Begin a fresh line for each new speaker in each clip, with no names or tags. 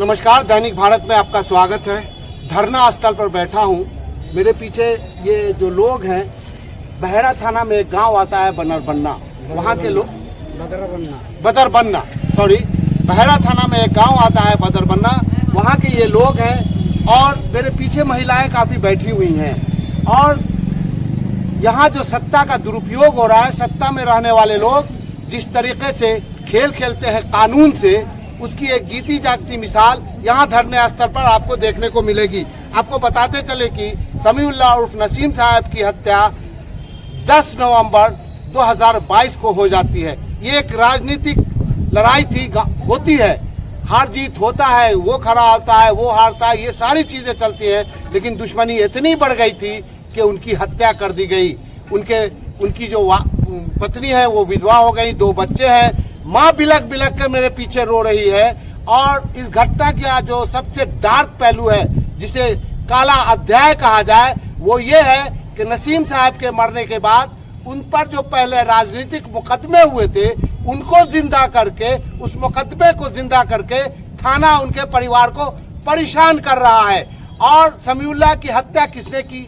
नमस्कार, दैनिक भारत में आपका स्वागत है। धरना स्थल पर बैठा हूँ। मेरे पीछे ये जो लोग हैं, बहरा थाना में एक गांव आता है बनरबन्ना, वहाँ के लोग बदरबन्ना बहरा थाना में एक गांव आता है बदरबन्ना, वहाँ के ये लोग हैं और मेरे पीछे महिलाएं काफ़ी बैठी हुई हैं। और यहाँ जो सत्ता का दुरुपयोग हो रहा है, सत्ता में रहने वाले लोग जिस तरीके से खेल खेलते हैं कानून से, उसकी एक जीती जागती मिसाल यहाँ धरने स्थल पर आपको देखने को मिलेगी। आपको बताते चले कि समीउल्लाह उर्फ नसीम साहब की हत्या 10 नवंबर 2022 को हो जाती है। ये एक राजनीतिक लड़ाई थी, होती है, हार जीत होता है, वो खड़ा होता है, वो हारता है, ये सारी चीजें चलती हैं। लेकिन दुश्मनी इतनी बढ़ गई थी कि उनकी हत्या कर दी गई। उनकी जो पत्नी है वो विधवा हो गई, 2 बच्चे हैं। माँ बिलक बिलक के मेरे पीछे रो रही है। और इस घटना का जो सबसे डार्क पहलू है, जिसे काला अध्याय कहा जाए, वो ये है कि नसीम साहब के मरने के बाद उन पर जो पहले राजनीतिक मुकदमे हुए थे, उनको जिंदा करके, उस मुकदमे को जिंदा करके थाना उनके परिवार को परेशान कर रहा है। और समीउल्लाह की हत्या किसने की,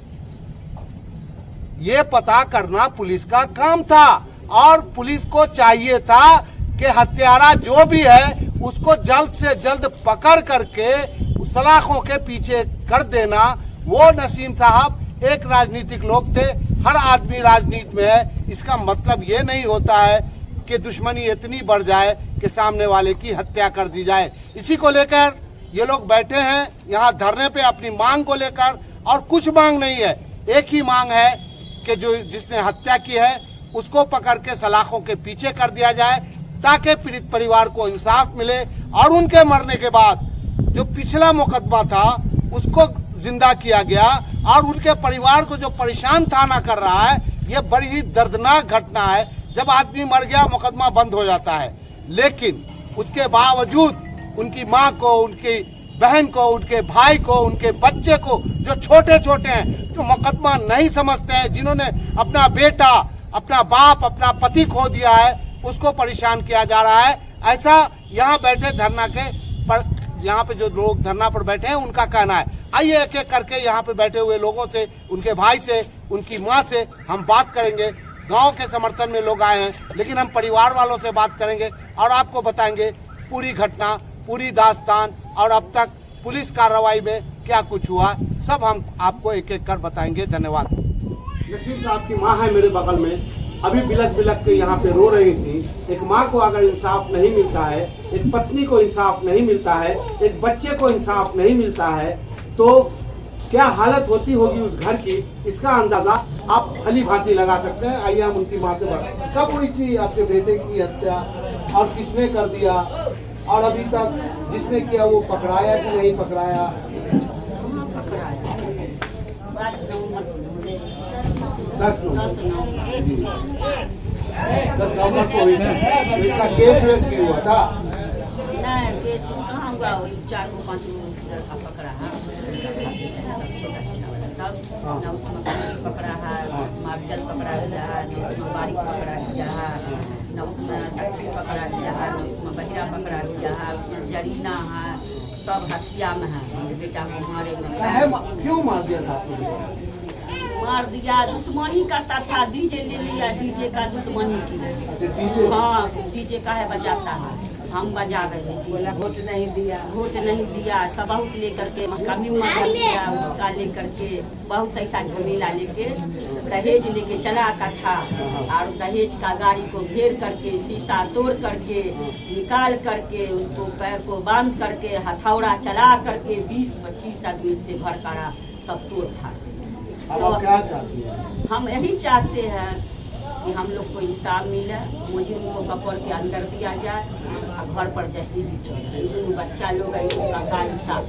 ये पता करना पुलिस का काम था। और पुलिस को चाहिए था कि हत्यारा जो भी है उसको जल्द से जल्द पकड़ करके सलाखों के पीछे कर देना। वो नसीम साहब एक राजनीतिक लोग थे, हर आदमी राजनीति में है। इसका मतलब ये नहीं होता है कि दुश्मनी इतनी बढ़ जाए कि सामने वाले की हत्या कर दी जाए। इसी को लेकर ये लोग बैठे हैं यहाँ धरने पे अपनी मांग को लेकर। और कुछ मांग नहीं है, एक ही मांग है कि जो जिसने हत्या की है उसको पकड़ के सलाखों के पीछे कर दिया जाए, ताकि पीड़ित परिवार को इंसाफ मिले। और उनके मरने के बाद जो पिछला मुकदमा था उसको जिंदा किया गया। और उनके परिवार को जो परेशान थाना कर रहा है, ये बड़ी ही दर्दनाक घटना है। जब आदमी मर गया मुकदमा बंद हो जाता है, लेकिन उसके बावजूद उनकी माँ को, उनकी बहन को, उनके भाई को, उनके बच्चे को, जो छोटे छोटे हैं, जो मुकदमा नहीं समझते हैं, जिन्होंने अपना बेटा, अपना बाप, अपना पति खो दिया है, उसको परेशान किया जा रहा है। ऐसा यहाँ बैठे धरना के पर, यहाँ पे जो लोग धरना पर बैठे हैं उनका कहना है। आइए एक एक करके यहाँ पे बैठे हुए लोगों से, उनके भाई से, उनकी माँ से हम बात करेंगे। गांव के समर्थन में लोग आए हैं, लेकिन हम परिवार वालों से बात करेंगे और आपको बताएंगे पूरी घटना, पूरी दास्तान और अब तक पुलिस कार्रवाई में क्या कुछ हुआ, सब हम आपको एक एक कर बताएंगे। धन्यवाद। नसीम साहब की माँ है मेरे बगल में, अभी बिलक बिलक के यहाँ पे रो रही थी। एक माँ को अगर इंसाफ नहीं मिलता है, एक पत्नी को इंसाफ नहीं मिलता है, एक बच्चे को इंसाफ नहीं मिलता है, तो क्या हालत होती होगी उस घर की, इसका अंदाजा आप भली भांति लगा सकते हैं। आइए हम उनकी माँ से बात। कब हुई थी आपके बेटे की हत्या और किसने कर दिया, और अभी तक जिसने किया वो पकड़ाया कि नहीं पकड़ाया? 10 नवंबर को हुई थी। तो इसका केस वेस भी हुआ था?
नहीं, केस कहाँ हुआ, 4-5 लड़का पकड़ा है, न उसमें पकड़ा है, न उसमें अफजल पकड़ा गया है, न उसमें बारिश पकड़ा गया है, न उसमें सक्री पकड़ा गया है, न उसमें बहिरा पकड़ा गया है, उसमें जरीना है, सब हत्या में है। मेरे बेटा को मारे में
क्यों मार दिया था?
मार दिया, दुश्मनी करता था, डीजे ले लिया, डीजे का दुश्मनी की। हाँ, डीजे का है बजाता है, हम बजा रहे थे। वोट नहीं दिया, सब बहुत लेकर के कमी मर दिया, उसका लेकर के बहुत ऐसा झमेला लेके दहेज लेके चला आता था। और दहेज का गाड़ी को घेर करके, शीशा तोड़ करके, निकाल करके, उसको पैर को बांध करके, हथौड़ा चला करके 20-25 आदमी से भर करा सब तोड़ था।
तो क्या चाहती हैं?
हम यही चाहते हैं कि हम लोग को इंसाफ मिले, मुजरिम को पकड़ के अंदर दिया जाए और घर पर जैसे भी चले। बच्चा लोग है, उनका इंसाफ।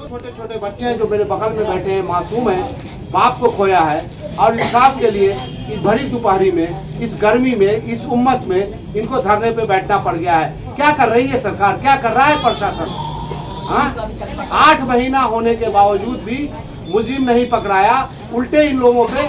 छोटे छोटे बच्चे हैं जो मेरे बगल में बैठे हैं, मासूम हैं, बाप को खोया है, और इंसाफ के लिए इस भरी दोपहरी में, इस गर्मी में, इस उम्मत में इनको धरने पे बैठना पड़ गया है। क्या कर रही है सरकार, क्या कर रहा है प्रशासन? हाँ, 8 महीना होने के बावजूद भी मुजरिम नहीं पकड़ाया। उल्टे इन लोगों पे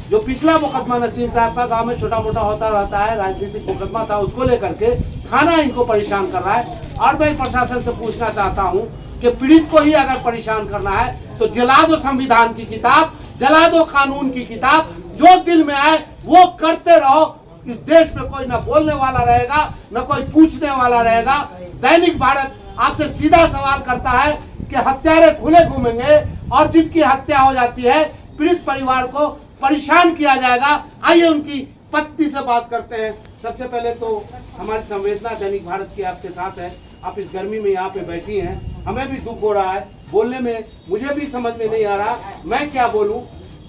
जो पिछला मुकदमा नसीम साहब का गांव में छोटा मोटा होता रहता है, राजनीतिक मुकदमा था, उसको लेकर के थाना इनको परेशान कर रहा है। और मैं प्रशासन से पूछना चाहता हूँ कि पीड़ित को ही अगर परेशान करना है तो जला दो संविधान की किताब, जला दो कानून की किताब, जो दिल में आए वो करते रहो। इस देश में कोई न बोलने वाला रहेगा, न कोई पूछने वाला रहेगा। दैनिक भारत आपसे सीधा सवाल करता है कि हत्यारे खुले घूमेंगे और जिनकी हत्या हो जाती है पीड़ित परिवार को परेशान किया जाएगा। आइए उनकी पत्नी से बात करते हैं। सबसे पहले तो हमारी संवेदना दैनिक भारत की आपके साथ है। आप इस गर्मी में यहाँ पे बैठी हैं, हमें भी दुख हो रहा है, बोलने में मुझे भी समझ में नहीं आ रहा मैं क्या बोलूँ।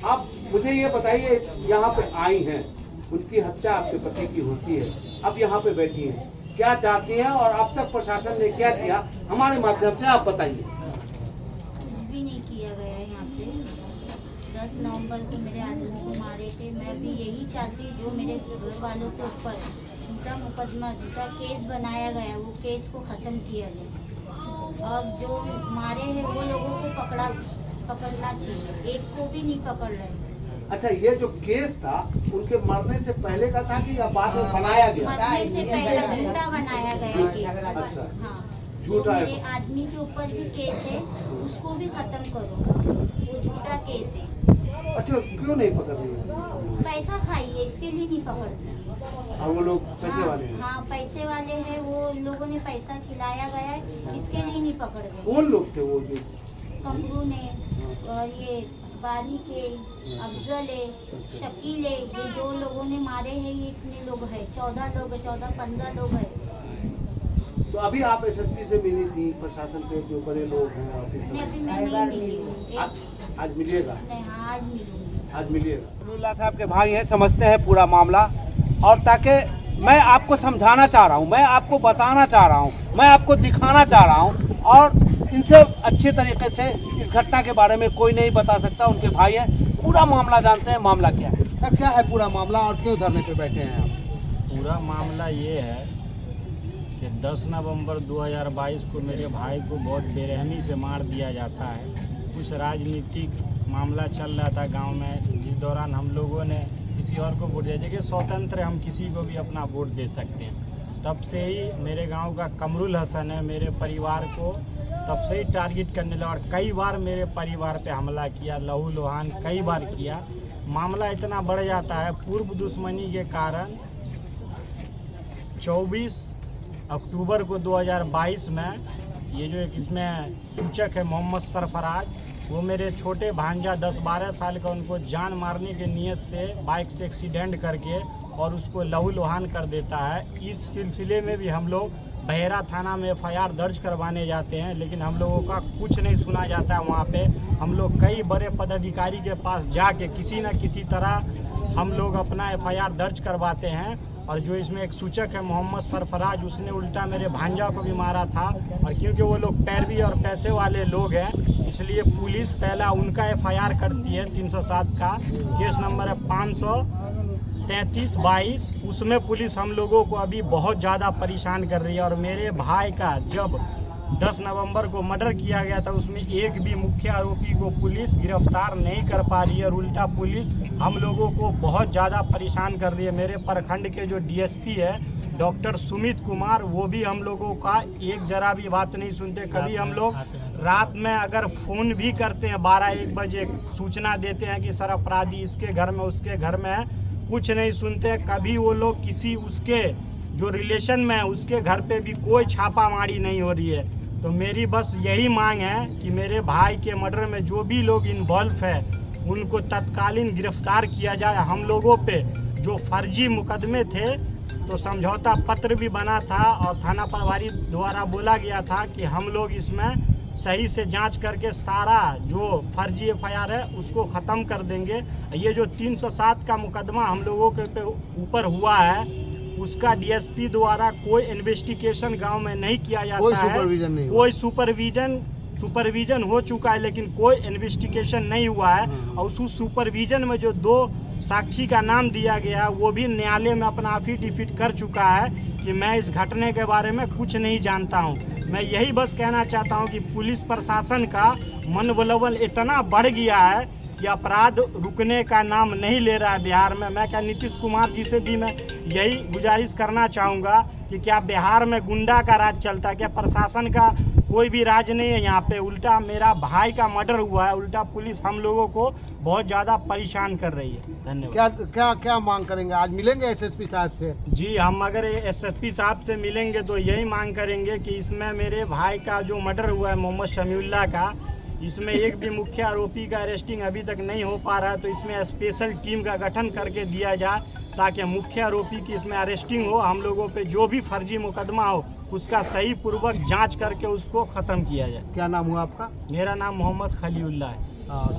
आप मुझे ये बताइए, यहाँ पे आई हैं, उनकी हत्या आपके पति की होती है, अब यहाँ पे बैठी हैं, क्या चाहती हैं और अब तक प्रशासन ने क्या किया, हमारे माध्यम से आप बताइए।
कुछ भी नहीं किया गया है यहाँ पे। 10 नवंबर को मेरे आदमी को मारे थे। मैं भी यही चाहती, जो मेरे घर वालों के ऊपर झूठा मुकदमा, झूठा केस बनाया गया, वो केस को ख़त्म किया जाए। अब जो मारे हैं वो लोगों को पकड़ना चाहिए, एक को भी नहीं पकड़ रहे।
अच्छा, ये जो केस था उनके मरने से पहले का था कि या बाद में बनाया गया?
मरने से पहले झूठा बनाया गया केस।
अच्छा,
हाँ,
झूठा है।
मेरे आदमी के ऊपर भी केस है, उसको भी खत्म करो, वो झूठा केस है।
अच्छा, क्यों नहीं पकड़ रही है?
पैसा खाइए, इसके लिए नहीं पकड़ते।
और वो लोग पैसे वाले हैं?
हाँ, पैसे वाले हैं, वो लोगों ने पैसा खिलाया गया है, इसके लिए नहीं पकड़ रहे।
कौन लोग थे वो जो?
कमरू ने और ये बारी के, अफजल है, शकील है, ये जो लोगों ने मारे हैं, ये इतने लोग हैं, 14 लोग, 14-15 लोग हैं।
तो अभी आप एसएसपी से मिली थी, प्रशासन के जो बड़े लोग हैं
नहीं, अभी मैं
ऑफिसर?
नहीं मिली हूँ।
आज मिलिएगा?
नहीं, हाँ, आज मिलूंगी।
आज मिलिएगा। अब्दुल्ला साहब के भाई हैं, समझते हैं पूरा मामला, और ताकि मैं आपको समझाना चाह रहा हूँ, मैं आपको बताना चाह रहा हूँ, मैं आपको दिखाना चाह रहा हूँ, और इनसे अच्छे तरीके से इस घटना के बारे में कोई नहीं बता सकता। उनके भाई हैं, पूरा मामला जानते हैं। मामला क्या है सर, क्या है पूरा मामला और क्यों धरने पे बैठे हैं आप?
पूरा मामला ये है कि 10 नवंबर 2022 को मेरे भाई को बहुत बेरहमी से मार दिया जाता है। कुछ राजनीतिक मामला चल रहा था गांव में, जिस दौरान हम लोगों ने किसी और को वोट दिया। देखिए, स्वतंत्र हम किसी को भी अपना वोट दे सकते हैं। तब से ही मेरे गांव का कमरुल हसन है, मेरे परिवार को तब से ही टारगेट करने लगा और कई बार मेरे परिवार पे हमला किया, लहू लुहान कई बार किया। मामला इतना बढ़ जाता है, पूर्व दुश्मनी के कारण 24 अक्टूबर को 2022 में ये जो एक इसमें सूचक है मोहम्मद सरफराज, वो मेरे छोटे भांजा 10-12 साल का, उनको जान मारने के नियत से बाइक से एक्सीडेंट करके और उसको लहू लुहान कर देता है। इस सिलसिले में भी हम लोग बहेरा थाना में FIR दर्ज करवाने जाते हैं, लेकिन हम लोगों का कुछ नहीं सुना जाता है। वहाँ पे हम लोग कई बड़े पदाधिकारी के पास जाके किसी न किसी तरह हम लोग अपना FIR दर्ज करवाते हैं। और जो इसमें एक सूचक है मोहम्मद सरफराज, उसने उल्टा मेरे भांजा को भी मारा था। और क्योंकि वो लोग पैरवी और पैसे वाले लोग हैं, इसलिए पुलिस पहला उनका FIR करती है। 307 का केस नंबर है 533/22। उसमें पुलिस हम लोगों को अभी बहुत ज़्यादा परेशान कर रही है। और मेरे भाई का जब 10 नवंबर को मर्डर किया गया था, उसमें एक भी मुख्य आरोपी को पुलिस गिरफ्तार नहीं कर पा रही है और उल्टा पुलिस हम लोगों को बहुत ज़्यादा परेशान कर रही है। मेरे प्रखंड के जो DSP है डॉक्टर सुमित कुमार, वो भी हम लोगों का एक जरा भी बात नहीं सुनते। कभी हम लोग रात में अगर फ़ोन भी करते हैं 12-1 बजे, सूचना देते हैं कि सर अपराधी इसके घर में उसके घर में है, कुछ नहीं सुनते। कभी वो लोग किसी उसके जो रिलेशन में है उसके घर पे भी कोई छापामारी नहीं हो रही है। तो मेरी बस यही मांग है कि मेरे भाई के मर्डर में जो भी लोग इन्वॉल्व है उनको तत्कालीन गिरफ्तार किया जाए। हम लोगों पे जो फर्जी मुकदमे थे, तो समझौता पत्र भी बना था और थाना प्रभारी द्वारा बोला गया था कि हम लोग इसमें सही से जांच करके सारा जो फर्जी FIR है उसको ख़त्म कर देंगे। ये जो 307 का मुकदमा हम लोगों के ऊपर हुआ है, उसका DSP द्वारा कोई इन्वेस्टिगेशन गांव में नहीं किया जाता है। कोई सुपरविजन हो चुका है, लेकिन कोई इन्वेस्टिगेशन नहीं हुआ है। और उस सुपरविजन में जो 2 साक्षी का नाम दिया गया, वो भी न्यायालय में अपना एफिडेविट कर चुका है कि मैं इस घटने के बारे में कुछ नहीं जानता हूं। मैं यही बस कहना चाहता हूं कि पुलिस प्रशासन का मनोबल इतना बढ़ गया है कि अपराध रुकने का नाम नहीं ले रहा है बिहार में। मैं क्या नीतीश कुमार जी से भी मैं यही गुजारिश करना चाहूँगा कि कि क्या बिहार में गुंडा का राज चलता है, क्या प्रशासन का कोई भी राज नहीं है यहाँ पे। उल्टा मेरा भाई का मर्डर हुआ है, उल्टा पुलिस हम लोगों को बहुत ज़्यादा परेशान कर रही है। धन्यवाद।
क्या क्या क्या मांग करेंगे? आज मिलेंगे एसएसपी साहब से?
जी, हम अगर एसएसपी साहब से मिलेंगे तो यही मांग करेंगे कि इसमें मेरे भाई का जो मर्डर हुआ है मोहम्मद शमीउल्लाह का, इसमें एक भी मुख्य आरोपी का अरेस्टिंग अभी तक नहीं हो पा रहा है, तो इसमें स्पेशल टीम का गठन करके दिया जाए ताकि मुख्य आरोपी की इसमें अरेस्टिंग हो। हम लोगों पे जो भी फर्जी मुकदमा हो उसका सही पूर्वक जांच करके उसको ख़त्म किया जाए।
क्या नाम हुआ आपका?
मेरा नाम मोहम्मद खलीउल्लाह है।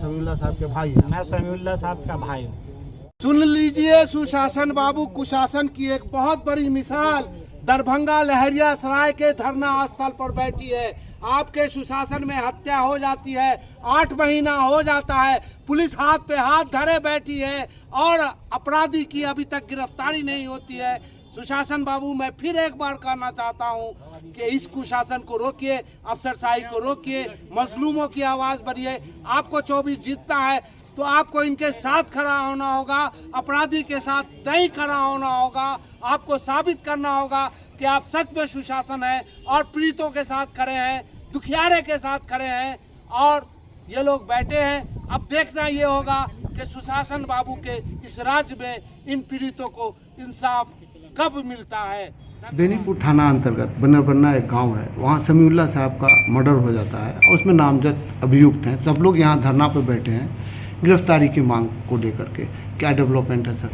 समीउल्लाह साहब के भाई हैं?
मैं समीउल्लाह साहब का भाई हूँ।
सुन लीजिए, सुशासन बाबू कुशासन की एक बहुत बड़ी मिसाल दरभंगा लहरियासराय के धरना स्थल पर बैठी है। आपके सुशासन में हत्या हो जाती है, 8 महीना हो जाता है, पुलिस हाथ पे हाथ धरे बैठी है और अपराधी की अभी तक गिरफ्तारी नहीं होती है। सुशासन बाबू, मैं फिर एक बार कहना चाहता हूं कि इस कुशासन को रोकिए, अफसरशाही को रोकिए, मजलूमों की आवाज़ बनिए। आपको 24 जीतना है तो आपको इनके साथ खड़ा होना होगा, अपराधी के साथ नहीं खड़ा होना होगा। आपको साबित करना होगा कि आप सच में सुशासन है और पीड़ितों के साथ खड़े हैं, दुखियारे के साथ खड़े हैं। और ये लोग बैठे हैं, अब देखना ये होगा कि सुशासन बाबू के इस राज्य में इन पीड़ितों को इंसाफ कब मिलता है।
बेनीपुर थाना अंतर्गत बनरबन्ना एक गांव है, वहां समीउल्लाह साहब का मर्डर हो जाता है और उसमें नामजद अभियुक्त हैं। सब लोग यहां धरना पर बैठे हैं गिरफ्तारी की मांग को लेकर के। क्या डेवलपमेंट है सर?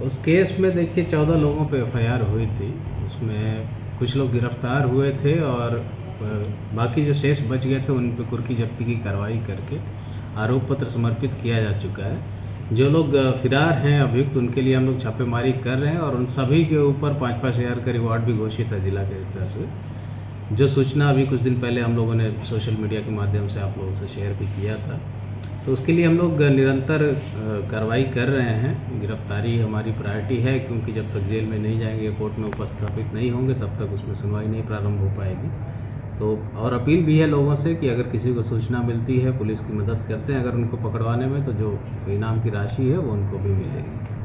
उस केस में देखिए 14 लोगों पे एफआईआर हुई थी, उसमें कुछ लोग गिरफ्तार हुए थे और बाकी जो शेष बच गए थे उन पे कुर्की जब्ती की कार्रवाई करके आरोप पत्र समर्पित किया जा चुका है। जो लोग फिरार हैं अभियुक्त, उनके लिए हम लोग छापेमारी कर रहे हैं और उन सभी के ऊपर 5-5 हज़ार का रिवॉर्ड भी घोषित है जिला के स्तर से। जो सूचना अभी कुछ दिन पहले हम लोगों ने सोशल मीडिया के माध्यम से आप लोगों से शेयर भी किया था, तो उसके लिए हम लोग निरंतर कार्रवाई कर रहे हैं। गिरफ्तारी हमारी प्रायोरिटी है, क्योंकि जब तक जेल में नहीं जाएंगे, कोर्ट में उपस्थापित नहीं होंगे, तब तक उसमें सुनवाई नहीं प्रारंभ हो पाएगी। तो और अपील भी है लोगों से कि अगर किसी को सूचना मिलती है, पुलिस की मदद करते हैं अगर उनको पकड़वाने में, तो जो इनाम की राशि है वो उनको भी मिलेगी।